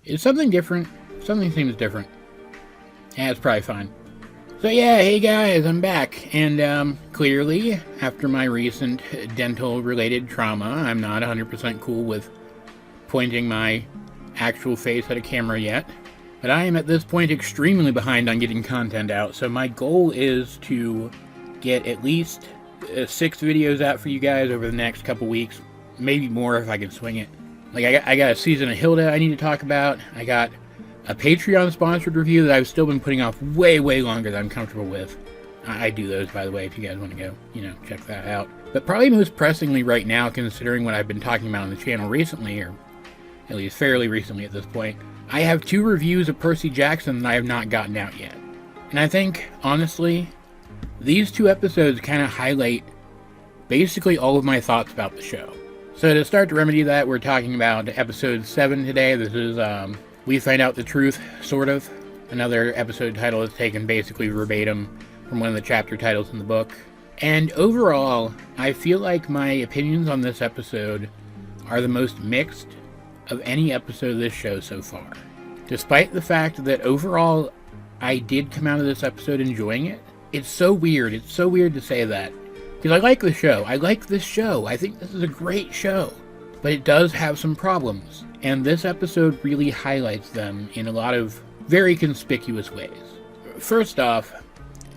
It's something different. Something seems different. Yeah, it's probably fine. So yeah, hey guys, I'm back. And clearly, after my recent dental-related trauma, I'm not 100% cool with pointing my actual face at a camera yet. But I am at this point extremely behind on getting content out, so my goal is to get at least 6 videos out for you guys over the next couple weeks. Maybe more if I can swing it. Like, I got a season of Hilda I need to talk about. I got a Patreon-sponsored review that I've still been putting off way, way longer than I'm comfortable with. I do those, by the way, if you guys want to go, check that out. But probably most pressingly right now, considering what I've been talking about on the channel recently, or at least fairly recently at this point, I have 2 reviews of Percy Jackson that I have not gotten out yet. And I think, honestly, these 2 episodes kind of highlight basically all of my thoughts about the show. So to start to remedy that, we're talking about episode 7 today. This is, We Find Out the Truth, sort of. Another episode title is taken basically verbatim from one of the chapter titles in the book. And overall, I feel like my opinions on this episode are the most mixed of any episode of this show so far. Despite the fact that overall, I did come out of this episode enjoying it. It's so weird to say that. Because I like the show. I like this show. I think this is a great show. But it does have some problems. And this episode really highlights them in a lot of very conspicuous ways. First off,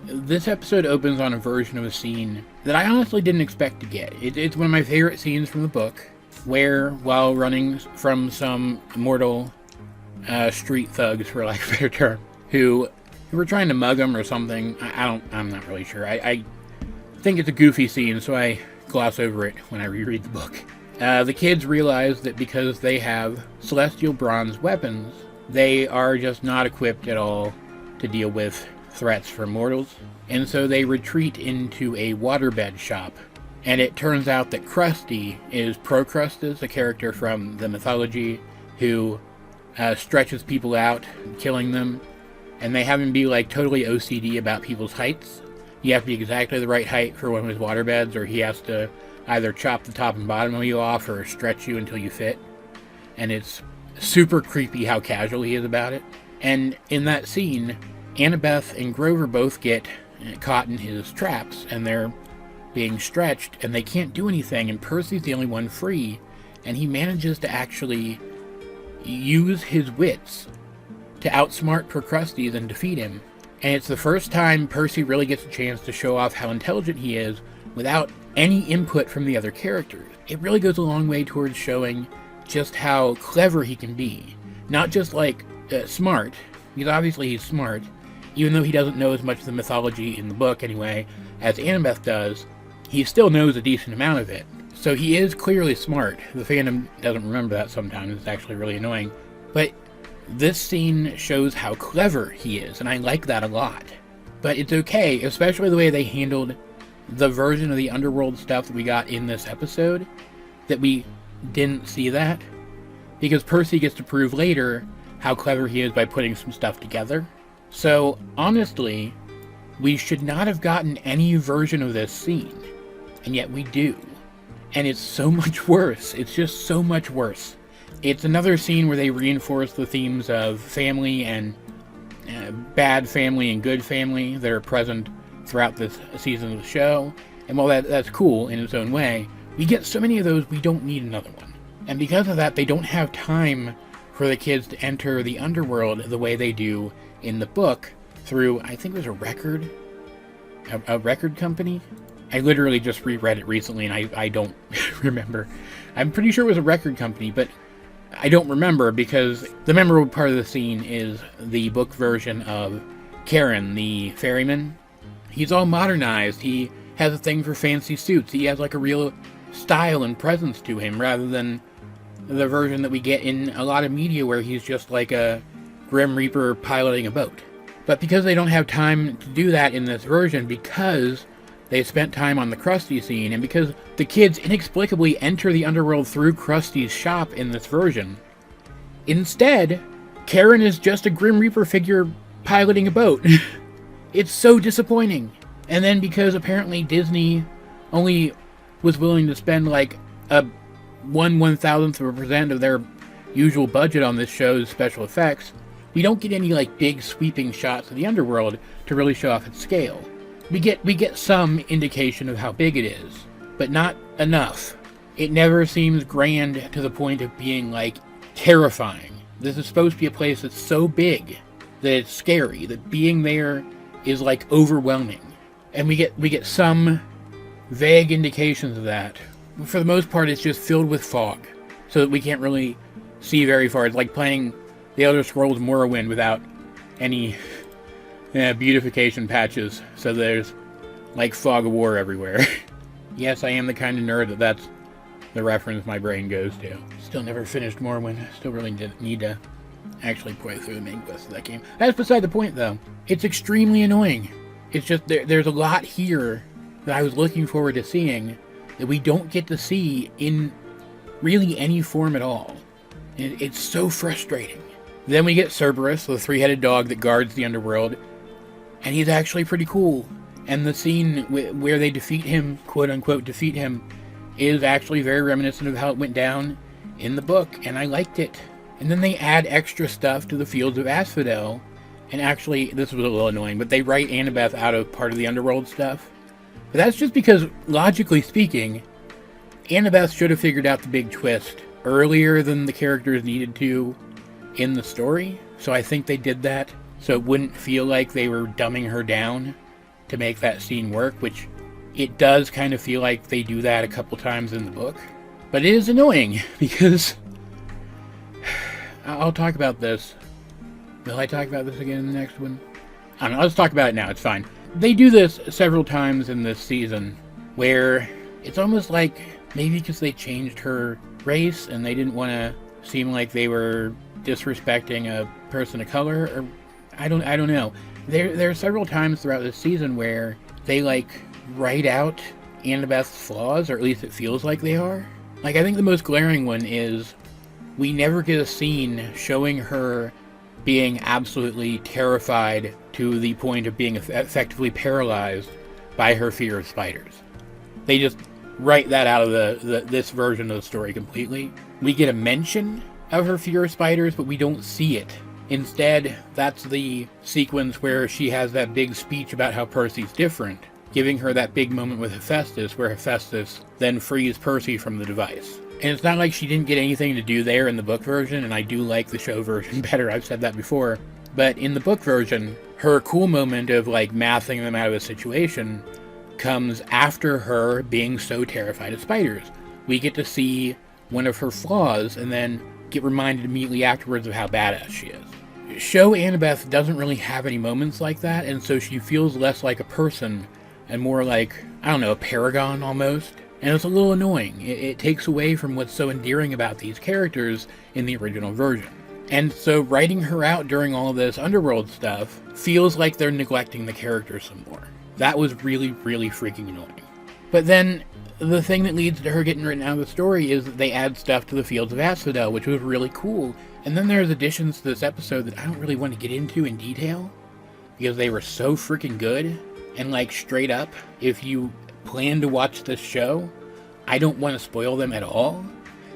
this episode opens on a version of a scene that I honestly didn't expect to get. It's one of my favorite scenes from the book, where, while running from some mortal street thugs, for lack of a better term, who were trying to mug him or something, I'm not really sure. I think it's a goofy scene, so I gloss over it when I reread the book. The kids realize that because they have celestial bronze weapons, they are just not equipped at all to deal with threats from mortals, and so they retreat into a waterbed shop. And it turns out that Krusty is Procrustes, a character from the mythology, who stretches people out, killing them, and they have him be like totally OCD about people's heights. You have to be exactly the right height for one of his waterbeds, or he has to either chop the top and bottom of you off or stretch you until you fit. And it's super creepy how casual he is about it. And in that scene, Annabeth and Grover both get caught in his traps, and they're being stretched, and they can't do anything, and Percy's the only one free, and he manages to actually use his wits to outsmart Procrustes and defeat him. And it's the first time Percy really gets a chance to show off how intelligent he is without any input from the other characters. It really goes a long way towards showing just how clever he can be. Not just like smart, because obviously he's smart, even though he doesn't know as much of the mythology in the book anyway as Annabeth does. He still knows a decent amount of it. So he is clearly smart. The fandom doesn't remember that sometimes. It's actually really annoying. But this scene shows how clever he is, and I like that a lot. But it's okay, especially the way they handled the version of the underworld stuff that we got in this episode, that we didn't see that. Because Percy gets to prove later how clever he is by putting some stuff together. So, honestly, we should not have gotten any version of this scene. And yet we do. And it's so much worse. It's just so much worse. It's another scene where they reinforce the themes of family and bad family and good family that are present throughout this season of the show. And while that's cool in its own way, we get so many of those we don't need another one. And because of that, they don't have time for the kids to enter the underworld the way they do in the book through, I think it was a record company? I literally just reread it recently and I don't remember. I'm pretty sure it was a record company, but I don't remember because the memorable part of the scene is the book version of Karen, the ferryman. He's all modernized. He has a thing for fancy suits. He has like a real style and presence to him rather than the version that we get in a lot of media where he's just like a Grim Reaper piloting a boat. But because they don't have time to do that in this version, because they spent time on the Krusty scene, and because the kids inexplicably enter the underworld through Krusty's shop in this version, instead, Karen is just a Grim Reaper figure piloting a boat. It's so disappointing. And then because apparently Disney only was willing to spend like a 1/1000th of a percent of their usual budget on this show's special effects, we don't get any like big sweeping shots of the underworld to really show off its scale. We get some indication of how big it is, but not enough. It never seems grand to the point of being like terrifying. This is supposed to be a place that's so big that it's scary, that being there is like overwhelming. And we get some vague indications of that. For the most part, it's just filled with fog, so that we can't really see very far. It's like playing The Elder Scrolls Morrowind without any beautification patches, so there's like fog of war everywhere. Yes, I am the kind of nerd that's the reference my brain goes to. Still never finished Morrowind. Still really need to actually play through the main quest of that game. That's beside the point, though. It's extremely annoying. It's just there's a lot here that I was looking forward to seeing that we don't get to see in really any form at all. It's so frustrating. Then we get Cerberus, the three-headed dog that guards the underworld, and he's actually pretty cool. And the scene where they defeat him, quote-unquote defeat him, is actually very reminiscent of how it went down in the book, and I liked it. And then they add extra stuff to the Fields of Asphodel, and actually, this was a little annoying, but they write Annabeth out of part of the underworld stuff. But that's just because, logically speaking, Annabeth should have figured out the big twist earlier than the characters needed to in the story, so I think they did that so it wouldn't feel like they were dumbing her down to make that scene work, which it does kind of feel like they do that a couple times in the book. But it is annoying, because I'll talk about this. Will I talk about this again in the next one? I don't know, let's talk about it now, it's fine. They do this several times in this season, where it's almost like maybe because they changed her race and they didn't want to seem like they were disrespecting a person of color, or I don't know. There are several times throughout this season where they like write out Annabeth's flaws, or at least it feels like they are. Like, I think the most glaring one is we never get a scene showing her being absolutely terrified to the point of being effectively paralyzed by her fear of spiders. They just write that out of this version of the story completely. We get a mention of her fear of spiders, but we don't see it. Instead, that's the sequence where she has that big speech about how Percy's different, giving her that big moment with Hephaestus, where Hephaestus then frees Percy from the device. And it's not like she didn't get anything to do there in the book version, and I do like the show version better, I've said that before. But in the book version, her cool moment of like mathing them out of a situation comes after her being so terrified of spiders. We get to see one of her flaws, and then get reminded immediately afterwards of how badass she is. Show Annabeth doesn't really have any moments like that, and so she feels less like a person and more like, I don't know, a paragon almost. And it's a little annoying. It takes away from what's so endearing about these characters in the original version. And so writing her out during all of this underworld stuff feels like they're neglecting the character some more. That was really, really freaking annoying. But then the thing that leads to her getting written out of the story is that they add stuff to the Fields of Asphodel, which was really cool. And then there's additions to this episode that I don't really want to get into in detail, because they were so freaking good. And like, straight up, if you plan to watch this show, I don't want to spoil them at all.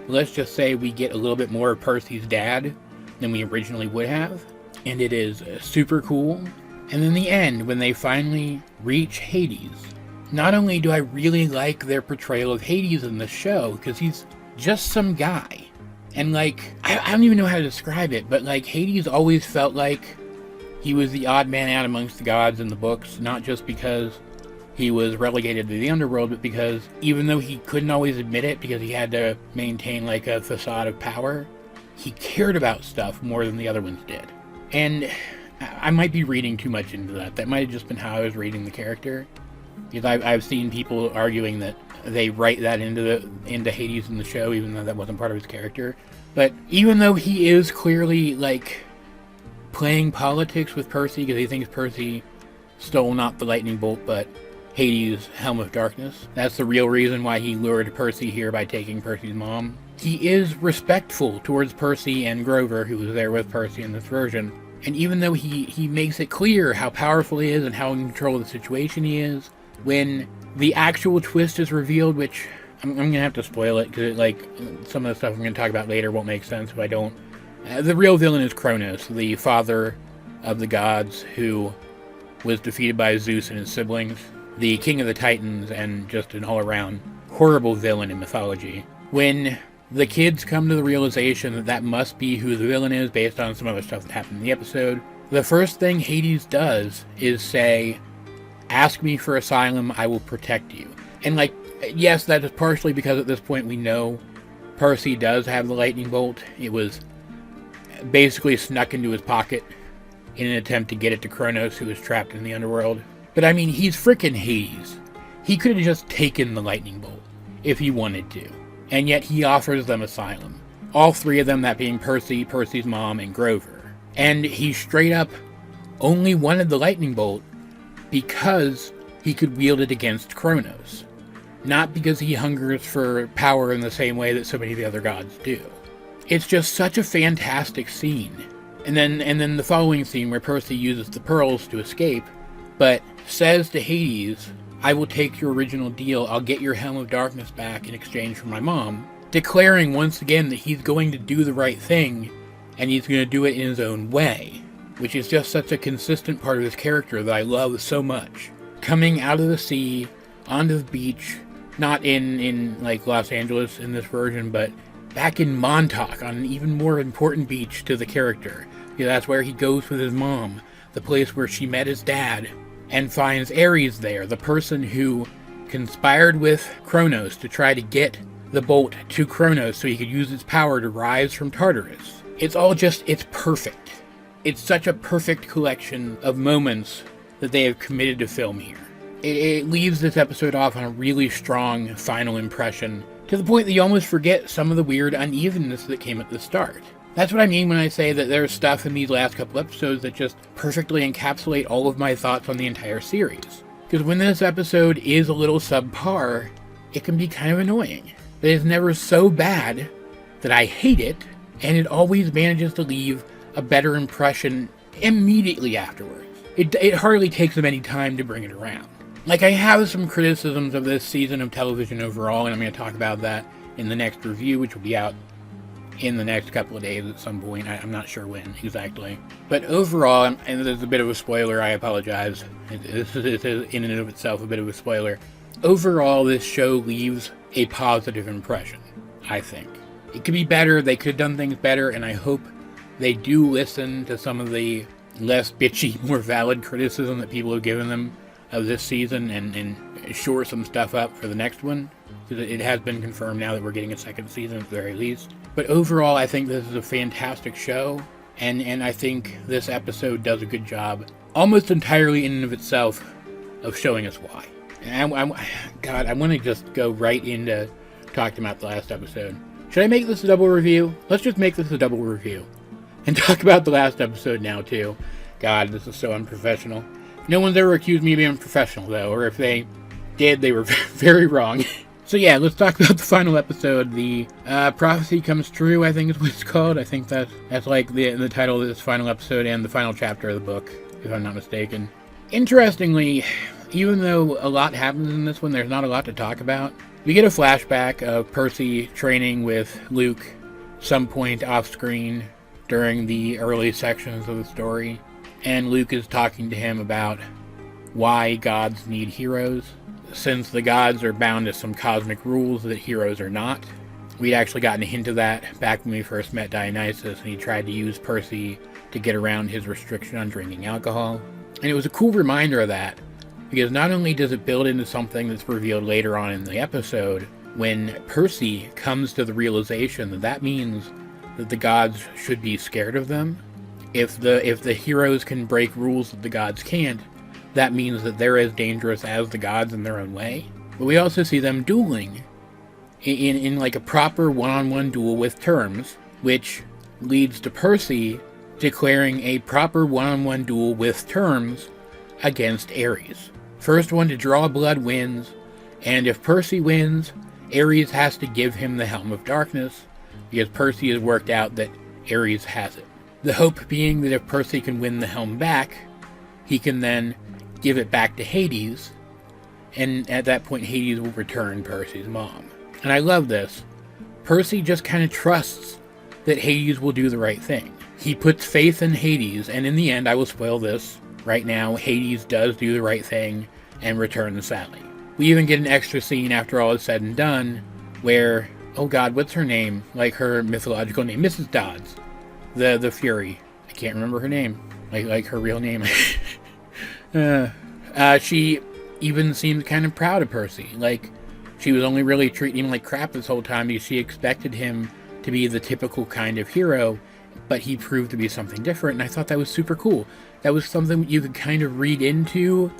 Let's just say we get a little bit more of Percy's dad than we originally would have, and it is super cool. And in the end, when they finally reach Hades, not only do I really like their portrayal of Hades in the show, because he's just some guy, and like, I don't even know how to describe it, but like, Hades always felt like he was the odd man out amongst the gods in the books, not just because he was relegated to the underworld, but because even though he couldn't always admit it because he had to maintain like a facade of power, he cared about stuff more than the other ones did. And I might be reading too much into that. That might have just been how I was reading the character. Because I've seen people arguing that they write that into Hades in the show, even though that wasn't part of his character. But even though he is clearly like playing politics with Percy because he thinks Percy stole not the lightning bolt but Hades' Helm of Darkness. That's the real reason why he lured Percy here by taking Percy's mom. He is respectful towards Percy and Grover, who was there with Percy in this version. And even though he makes it clear how powerful he is and how in control of the situation he is, when the actual twist is revealed, which I'm going to have to spoil it, because like, some of the stuff I'm going to talk about later won't make sense if I don't. The real villain is Kronos, the father of the gods, who was defeated by Zeus and his siblings, the king of the Titans, and just an all-around horrible villain in mythology. When the kids come to the realization that that must be who the villain is, based on some other stuff that happened in the episode, the first thing Hades does is say, "Ask me for asylum, I will protect you." And like, yes, that is partially because at this point we know Percy does have the lightning bolt. It was basically snuck into his pocket in an attempt to get it to Kronos, who was trapped in the underworld. But I mean, he's frickin' Hades. He could have just taken the lightning bolt if he wanted to. And yet he offers them asylum. All three of them, that being Percy, Percy's mom, and Grover. And he straight up only wanted the lightning bolt because he could wield it against Kronos. Not because he hungers for power in the same way that so many of the other gods do. It's just such a fantastic scene. And then the following scene where Percy uses the pearls to escape, but says to Hades, "I will take your original deal, I'll get your Helm of Darkness back in exchange for my mom," declaring once again that he's going to do the right thing, and he's going to do it in his own way, which is just such a consistent part of his character that I love so much. Coming out of the sea, onto the beach, not in like Los Angeles in this version, but back in Montauk, on an even more important beach to the character. Yeah, that's where he goes with his mom, the place where she met his dad, and finds Ares there, the person who conspired with Kronos to try to get the bolt to Kronos so he could use its power to rise from Tartarus. It's perfect. It's such a perfect collection of moments that they have committed to film here. It leaves this episode off on a really strong final impression, to the point that you almost forget some of the weird unevenness that came at the start. That's what I mean when I say that there's stuff in these last couple episodes that just perfectly encapsulate all of my thoughts on the entire series. Because when this episode is a little subpar, it can be kind of annoying. But it's never so bad that I hate it, and it always manages to leave a better impression immediately afterwards. It hardly takes them any time to bring it around. Like, I have some criticisms of this season of television overall, and I'm going to talk about that in the next review, which will be out in the next couple of days at some point. I'm not sure when exactly. But overall, and there's a bit of a spoiler, I apologize. This is in and of itself a bit of a spoiler. Overall, this show leaves a positive impression, I think. It could be better, they could have done things better, and I hope they do listen to some of the less bitchy, more valid criticism that people have given them of this season and shore some stuff up for the next one. Because it has been confirmed now that we're getting a second season at the very least. But overall, I think this is a fantastic show, and I think this episode does a good job, almost entirely in and of itself, of showing us why. And I want to just go right into talking about the last episode. Should I make this a double review? Let's just make this a double review. And talk about the last episode now, too. God, this is so unprofessional. No one's ever accused me of being unprofessional, though, or if they did, they were very wrong. So yeah, let's talk about the final episode. The Prophecy Comes True, I think is what it's called. I think that's like the title of this final episode and the final chapter of the book, if I'm not mistaken. Interestingly, even though a lot happens in this one, there's not a lot to talk about. We get a flashback of Percy training with Luke some point off screen during the early sections of the story. And Luke is talking to him about why gods need heroes, since the gods are bound to some cosmic rules that heroes are not. We'd actually gotten a hint of that back when we first met Dionysus, and he tried to use Percy to get around his restriction on drinking alcohol. And it was a cool reminder of that, because not only does it build into something that's revealed later on in the episode, when Percy comes to the realization that that means that the gods should be scared of them. If the heroes can break rules that the gods can't, that means that they're as dangerous as the gods in their own way. But we also see them dueling in like a proper one-on-one duel with terms, which leads to Percy declaring a proper one-on-one duel with terms against Ares. First one to draw blood wins, and if Percy wins, Ares has to give him the Helm of Darkness, because Percy has worked out that Ares has it. The hope being that if Percy can win the helm back, he can then give it back to Hades, and at that point Hades will return Percy's mom. And I love this. Percy just kind of trusts that Hades will do the right thing. He puts faith in Hades, and in the end, I will spoil this right now, Hades does do the right thing and return Sally. We even get an extra scene after all is said and done, where, oh god, what's her name? Like her mythological name, Mrs. Dodds, the Fury. I can't remember her name, like her real name. She even seemed kind of proud of Percy. Like, she was only really treating him like crap this whole time because she expected him to be the typical kind of hero, but he proved to be something different, and I thought that was super cool. That was something you could kind of read into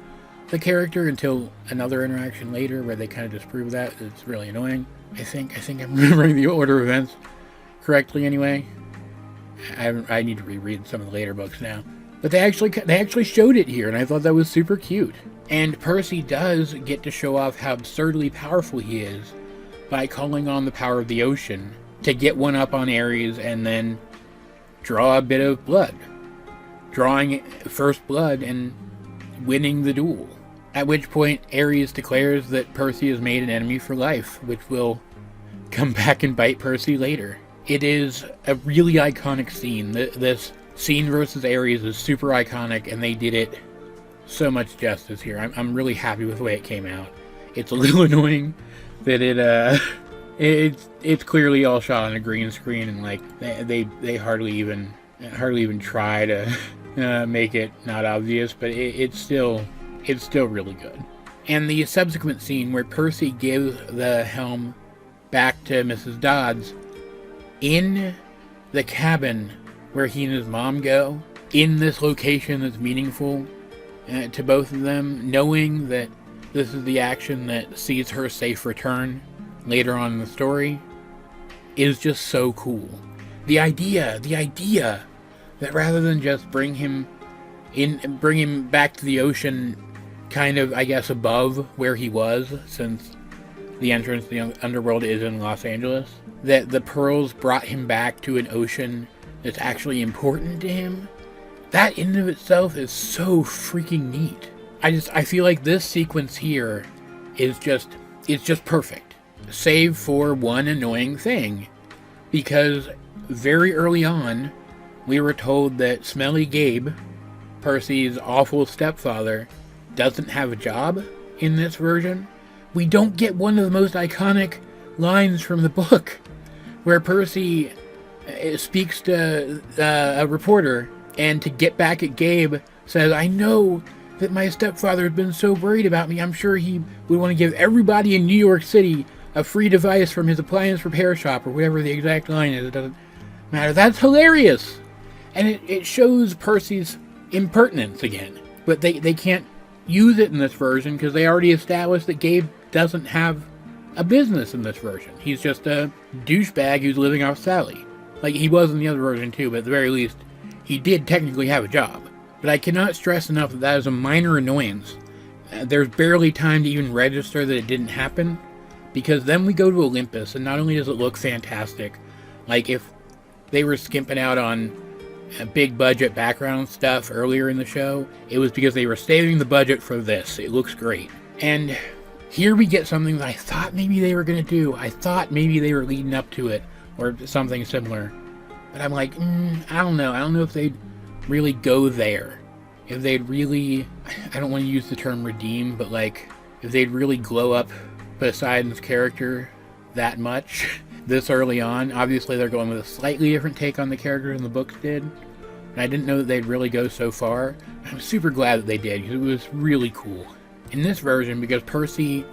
the character until another interaction later where they kind of disprove that. It's really annoying. I think I'm remembering the order of events correctly anyway. I need to reread some of the later books now. But they actually showed it here, and I thought that was super cute. And Percy does get to show off how absurdly powerful he is by calling on the power of the ocean to get one up on Ares and then draw a bit of blood. Drawing first blood and winning the duel. At which point Ares declares that Percy has made an enemy for life, which will come back and bite Percy later. It is a really iconic scene. This scene versus Ares is super iconic, and they did it so much justice here. I'm really happy with the way it came out. It's a little annoying that it's clearly all shot on a green screen, and like they hardly even try to make it not obvious, but it's still really good. And the subsequent scene where Percy gives the helm back to Mrs. Dodds in the cabin where he and his mom go, in this location that's meaningful to both of them, knowing that this is the action that sees her safe return later on in the story, is just so cool. The idea that rather than just bring him back to the ocean kind of, I guess, above where he was, since the entrance to the underworld is in Los Angeles, that the pearls brought him back to an ocean that's actually important to him, that in and of itself is so freaking neat. I feel like this sequence here is just perfect, save for one annoying thing, because very early on, we were told that Smelly Gabe, Percy's awful stepfather, doesn't have a job in this version. We don't get one of the most iconic lines from the book, where Percy speaks to a reporter, and to get back at Gabe, says, "I know that my stepfather has been so worried about me, I'm sure he would want to give everybody in New York City a free device from his appliance repair shop," or whatever the exact line is. It doesn't matter. That's hilarious! And it shows Percy's impertinence again. But they can't use it in this version because they already established that Gabe doesn't have a business in this version. He's just a douchebag who's living off Sally. Like he was in the other version too, but at the very least, he did technically have a job. But I cannot stress enough that that is a minor annoyance. There's barely time to even register that it didn't happen, because then we go to Olympus, and not only does it look fantastic, like if they were skimping out on big budget background stuff earlier in the show, it was because they were saving the budget for this. It looks great. And here we get something that I thought maybe they were going to do. I thought maybe they were leading up to it, or something similar. But I'm like, I don't know. I don't know if they'd really go there. If they'd really, I don't want to use the term redeem, but like, if they'd really glow up Poseidon's character that much this early on. Obviously they're going with a slightly different take on the character than the books did, and I didn't know that they'd really go so far. I'm super glad that they did, because it was really cool. In this version, because Percy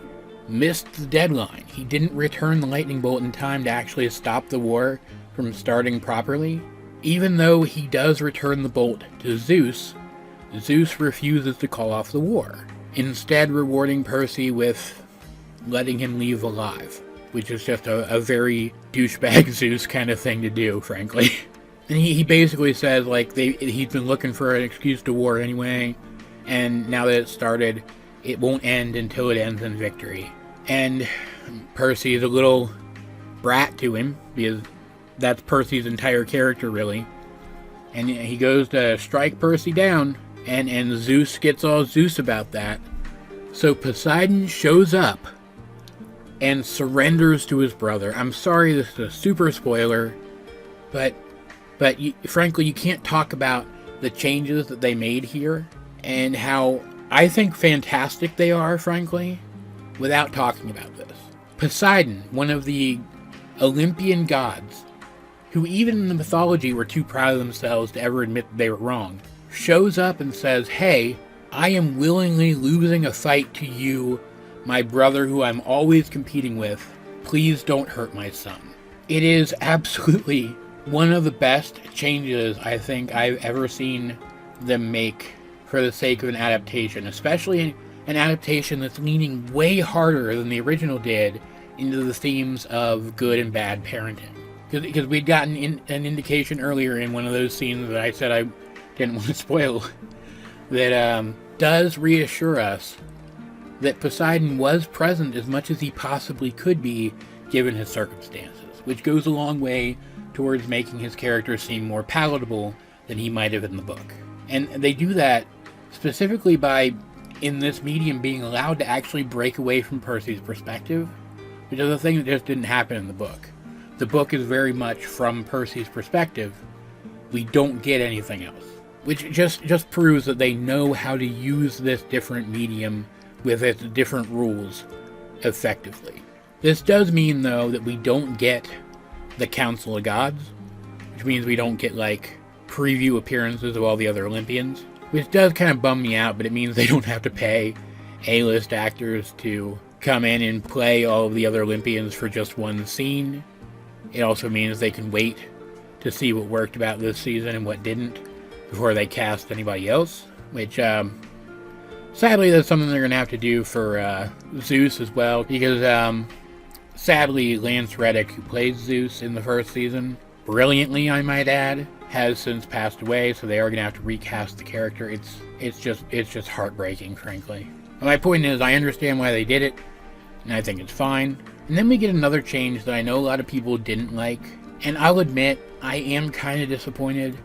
missed the deadline, he didn't return the lightning bolt in time to actually stop the war from starting properly. Even though he does return the bolt to Zeus, Zeus refuses to call off the war, instead rewarding Percy with letting him leave alive, which is just a very douchebag Zeus kind of thing to do, frankly. And he basically says, like, he's been looking for an excuse to war anyway, and now that it started, it won't end until it ends in victory. And Percy is a little brat to him, because that's Percy's entire character, really. And he goes to strike Percy down, and Zeus gets all Zeus about that. So Poseidon shows up and surrenders to his brother. I'm sorry, this is a super spoiler, but frankly, you can't talk about the changes that they made here and how I think fantastic they are, frankly, without talking about this. Poseidon, one of the Olympian gods, who even in the mythology were too proud of themselves to ever admit that they were wrong, shows up and says, hey, I am willingly losing a fight to you, my brother who I'm always competing with. Please don't hurt my son. It is absolutely one of the best changes I think I've ever seen them make for the sake of an adaptation, especially an adaptation that's leaning way harder than the original did into the themes of good and bad parenting. Because we'd gotten an indication earlier in one of those scenes that I said I didn't want to spoil, that does reassure us that Poseidon was present as much as he possibly could be given his circumstances, which goes a long way towards making his character seem more palatable than he might have in the book. And they do that specifically by, in this medium, being allowed to actually break away from Percy's perspective, which is a thing that just didn't happen in the book. The book is very much from Percy's perspective. We don't get anything else, which just proves that they know how to use this different medium with its different rules effectively. This does mean, though, that we don't get the Council of Gods, which means we don't get, like, preview appearances of all the other Olympians, which does kind of bum me out, but it means they don't have to pay A-list actors to come in and play all of the other Olympians for just one scene. It also means they can wait to see what worked about this season and what didn't before they cast anybody else, which, sadly, that's something they're going to have to do for Zeus as well, because, sadly, Lance Reddick, who plays Zeus in the first season, brilliantly, I might add, has since passed away, so they are going to have to recast the character. It's just heartbreaking, frankly. And my point is, I understand why they did it, and I think it's fine. And then we get another change that I know a lot of people didn't like, and I'll admit, I am kind of disappointed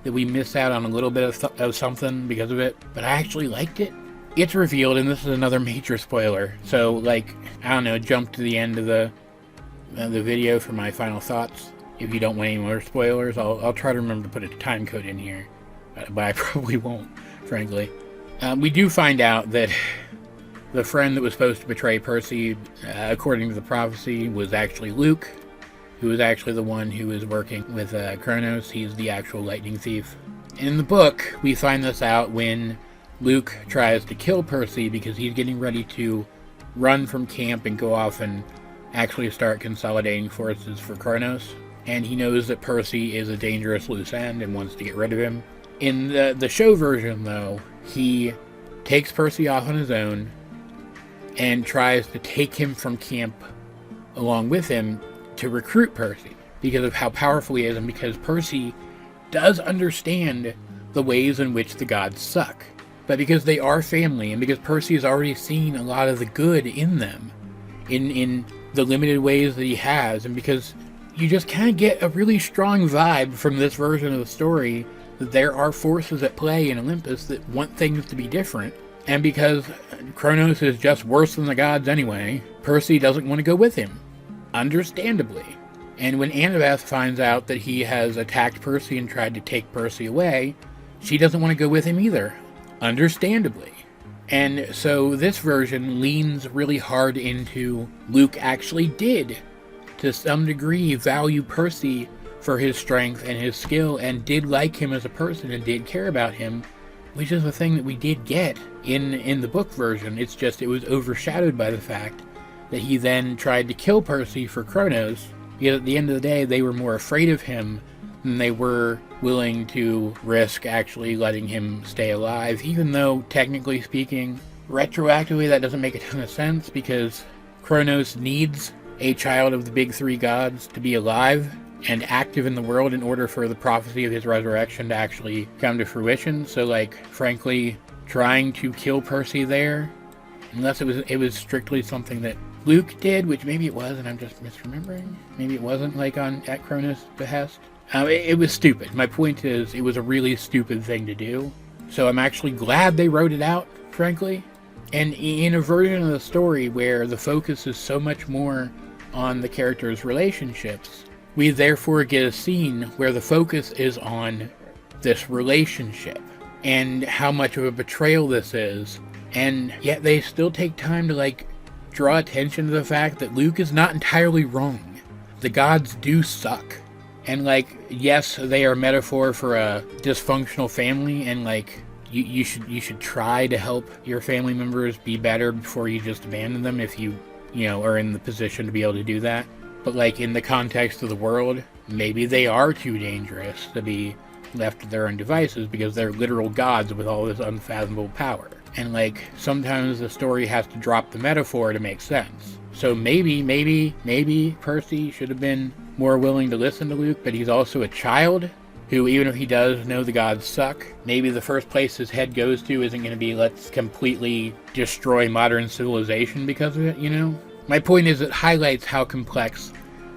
that we missed out on a little bit of something because of it, but I actually liked it. It's revealed, and this is another major spoiler, so, like, I don't know, jump to the end of the video for my final thoughts. If you don't want any more spoilers, I'll try to remember to put a time code in here, but I probably won't, frankly. We do find out that the friend that was supposed to betray Percy, according to the prophecy, was actually Luke, who was actually the one who was working with Kronos. He's the actual lightning thief. In the book, we find this out when Luke tries to kill Percy because he's getting ready to run from camp and go off and actually start consolidating forces for Kronos. And he knows that Percy is a dangerous loose end and wants to get rid of him. In the show version, though, he takes Percy off on his own and tries to take him from camp along with him to recruit Percy because of how powerful he is and because Percy does understand the ways in which the gods suck. But because they are family and because Percy has already seen a lot of the good in them, in the limited ways that he has, and because you just kind of get a really strong vibe from this version of the story that there are forces at play in Olympus that want things to be different. And because Kronos is just worse than the gods anyway, Percy doesn't want to go with him. Understandably. And when Annabeth finds out that he has attacked Percy and tried to take Percy away, she doesn't want to go with him either. Understandably. And so this version leans really hard into Luke actually did, to some degree, value Percy for his strength and his skill, and did like him as a person and did care about him, which is a thing that we did get in the book version. It's just it was overshadowed by the fact that he then tried to kill Percy for Kronos, because at the end of the day they were more afraid of him than they were willing to risk actually letting him stay alive, even though, technically speaking, retroactively that doesn't make a ton of sense, because Kronos needs a child of the big three gods to be alive and active in the world in order for the prophecy of his resurrection to actually come to fruition. So, like, frankly, trying to kill Percy there, unless it was strictly something that Luke did, which maybe it was, and I'm just misremembering. Maybe it wasn't, like, at Kronos' behest. It was stupid. My point is, it was a really stupid thing to do. So I'm actually glad they wrote it out, frankly. And in a version of the story where the focus is so much more on the characters' relationships, we therefore get a scene where the focus is on this relationship and how much of a betrayal this is, and yet they still take time to, like, draw attention to the fact that Luke is not entirely wrong. The gods do suck. And, like, yes, they are a metaphor for a dysfunctional family, and, like, you should try to help your family members be better before you just abandon them if you are in the position to be able to do that. But, like, in the context of the world, maybe they are too dangerous to be left to their own devices because they're literal gods with all this unfathomable power. And, like, sometimes the story has to drop the metaphor to make sense. So maybe Percy should have been more willing to listen to Luke, but he's also a child who, even if he does know the gods suck, maybe the first place his head goes to isn't going to be, let's completely destroy modern civilization because of it, My point is it highlights how complex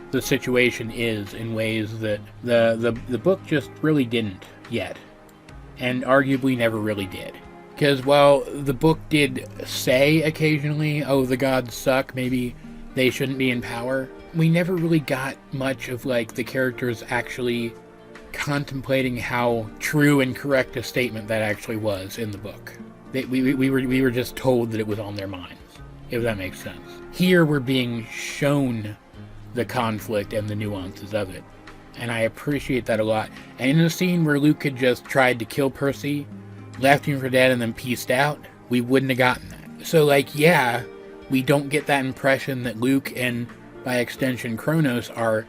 the situation is in ways that the book just really didn't yet, and arguably never really did. Because while the book did say occasionally, oh, the gods suck, maybe they shouldn't be in power, we never really got much of, like, the characters actually contemplating how true and correct a statement that actually was in the book. We were just told that it was on their minds, if that makes sense. Here we're being shown the conflict and the nuances of it, and I appreciate that a lot. And in the scene where Luke had just tried to kill Percy, left him for dead, and then pieced out, we wouldn't have gotten that. So, like, yeah, we don't get that impression that Luke and, by extension, Kronos are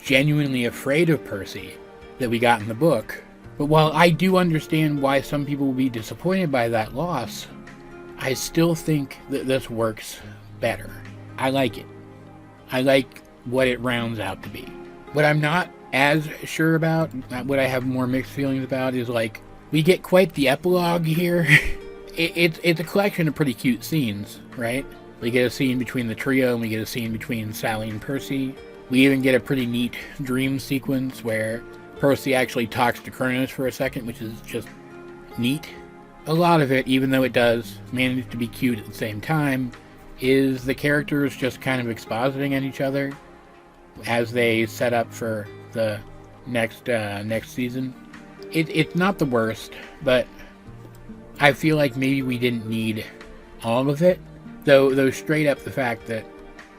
genuinely afraid of Percy that we got in the book. But while I do understand why some people will be disappointed by that loss, I still think that this works better. I like it. I like what it rounds out to be. What I'm not as sure about, what I have more mixed feelings about, is, like, we get quite the epilogue here. It's a collection of pretty cute scenes, right? We get a scene between the trio, and we get a scene between Sally and Percy. We even get a pretty neat dream sequence where Percy actually talks to Kronos for a second, which is just neat. A lot of it, even though it does manage to be cute at the same time, is the characters just kind of expositing at each other as they set up for the next season. It's not the worst, but I feel like maybe we didn't need all of it. Though straight up the fact that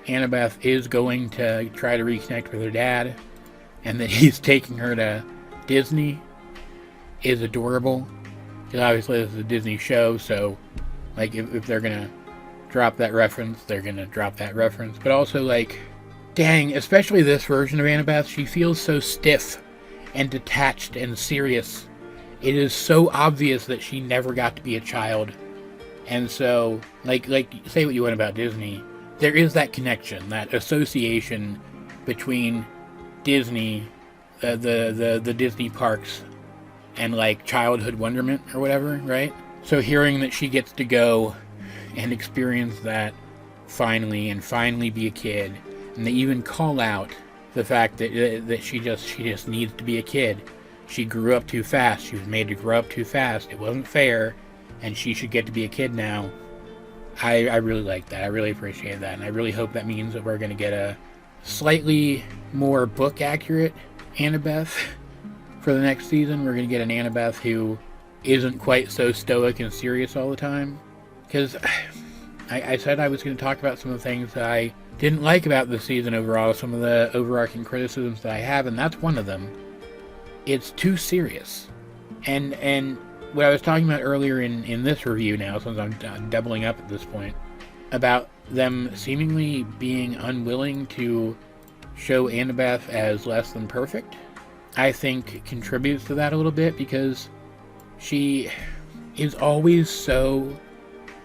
Annabeth is going to try to reconnect with her dad, and that he's taking her to Disney, is adorable. Because obviously this is a Disney show, so, like, if they're gonna drop that reference, they're gonna drop that reference. But also, like, dang, especially this version of Annabeth, she feels so stiff and detached and serious. It is so obvious that she never got to be a child. And so, like, say what you want about Disney, there is that connection, that association between Disney, the Disney parks, and, like, childhood wonderment or whatever, right? So hearing that she gets to go and experience that finally be a kid, and they even call out the fact that she just needs to be a kid. She grew up too fast. She was made to grow up too fast. It wasn't fair, and she should get to be a kid now. I really like that. I really appreciate that, and I really hope that means that we're going to get a slightly more book-accurate Annabeth for the next season. We're going to get an Annabeth who isn't quite so stoic and serious all the time. Because I said I was going to talk about some of the things that I didn't like about this season overall, some of the overarching criticisms that I have, and that's one of them. It's too serious. And what I was talking about earlier in this review now, since I'm doubling up at this point, about them seemingly being unwilling to show Annabeth as less than perfect, I think contributes to that a little bit, because she is always so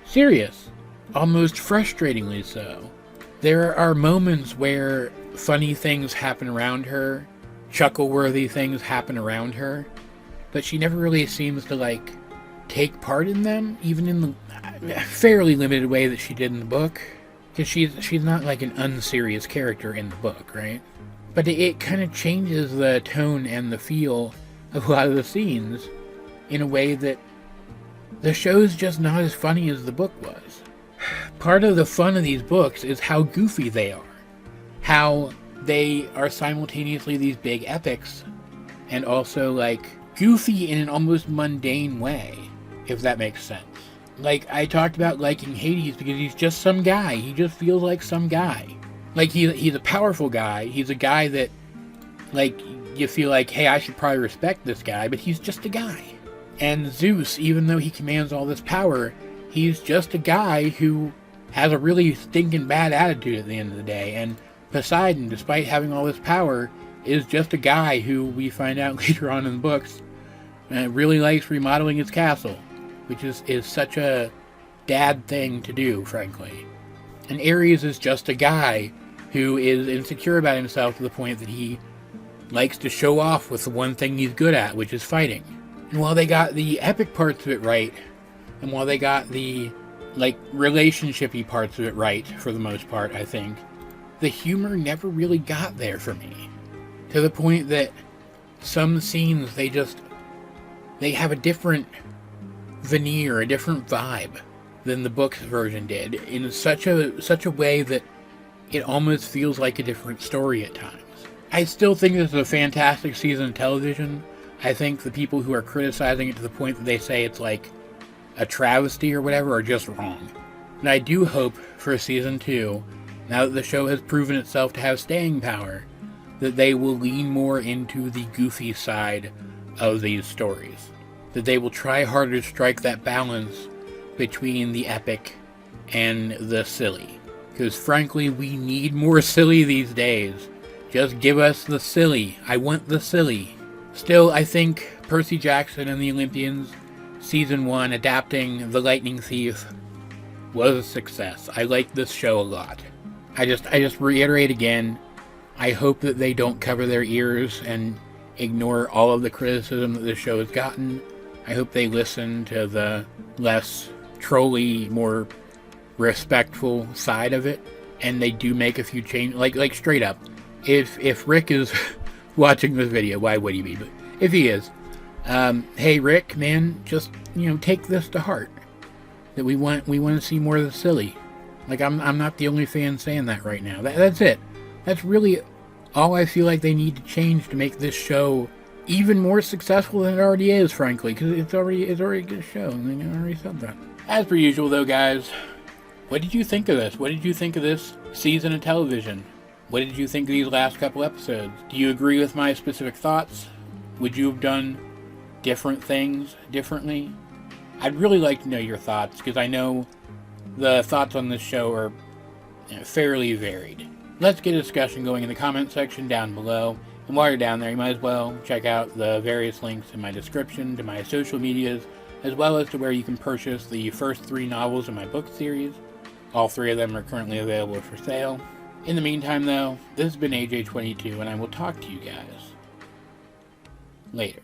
serious, almost frustratingly so. There are moments where funny things happen around her, chuckle-worthy things happen around her, but she never really seems to, like, take part in them, even in the fairly limited way that she did in the book. Because she's not, like, an unserious character in the book, right? But it kind of changes the tone and the feel of a lot of the scenes in a way that the show's just not as funny as the book was. part of the fun of these books is how goofy they are. How they are simultaneously these big epics, and also, like, goofy in an almost mundane way, if that makes sense. Like, I talked about liking Hades because he's just some guy. He just feels like some guy. Like, he's a powerful guy. He's a guy that, like, you feel like, hey, I should probably respect this guy, but he's just a guy. And Zeus, even though he commands all this power, he's just a guy who has a really stinking bad attitude at the end of the day. And Poseidon, despite having all this power, is just a guy who, we find out later on in the books, really likes remodeling his castle, which is such a dad thing to do, frankly. And Ares is just a guy who is insecure about himself to the point that he likes to show off with the one thing he's good at, which is fighting. And while they got the epic parts of it right, and while they got the, like, relationship-y parts of it right, for the most part, I think, the humor never really got there for me. To the point that some scenes, they have a different veneer, a different vibe than the book's version did, in such a way that it almost feels like a different story at times. I still think this is a fantastic season of television. I think the people who are criticizing it to the point that they say it's like a travesty or whatever are just wrong. And I do hope for season 2, now that the show has proven itself to have staying power, that they will lean more into the goofy side of these stories. That they will try harder to strike that balance between the epic and the silly. Because frankly, we need more silly these days. Just give us the silly. I want the silly. Still, I think Percy Jackson and the Olympians, Season 1, adapting The Lightning Thief, was a success. I like this show a lot. I just reiterate again, I hope that they don't cover their ears and ignore all of the criticism that this show has gotten. I hope they listen to the less trolly, more respectful side of it, and they do make a few changes. Like straight up, if Rick is watching this video, why would he be? But if he is, hey Rick, man, just take this to heart. That we want to see more of the silly. Like I'm not the only fan saying that right now. That's it. That's really all I feel like they need to change to make this show even more successful than it already is, frankly, because it's already a good show, and I already said that. As per usual, though, guys, what did you think of this? What did you think of this season of television? What did you think of these last couple episodes? Do you agree with my specific thoughts? Would you have done different things differently? I'd really like to know your thoughts, because I know the thoughts on this show are fairly varied. Let's get a discussion going in the comment section down below. And while you're down there, you might as well check out the various links in my description to my social medias, as well as to where you can purchase the first 3 novels in my book series. All 3 of them are currently available for sale. In the meantime, though, this has been AJ22, and I will talk to you guys later.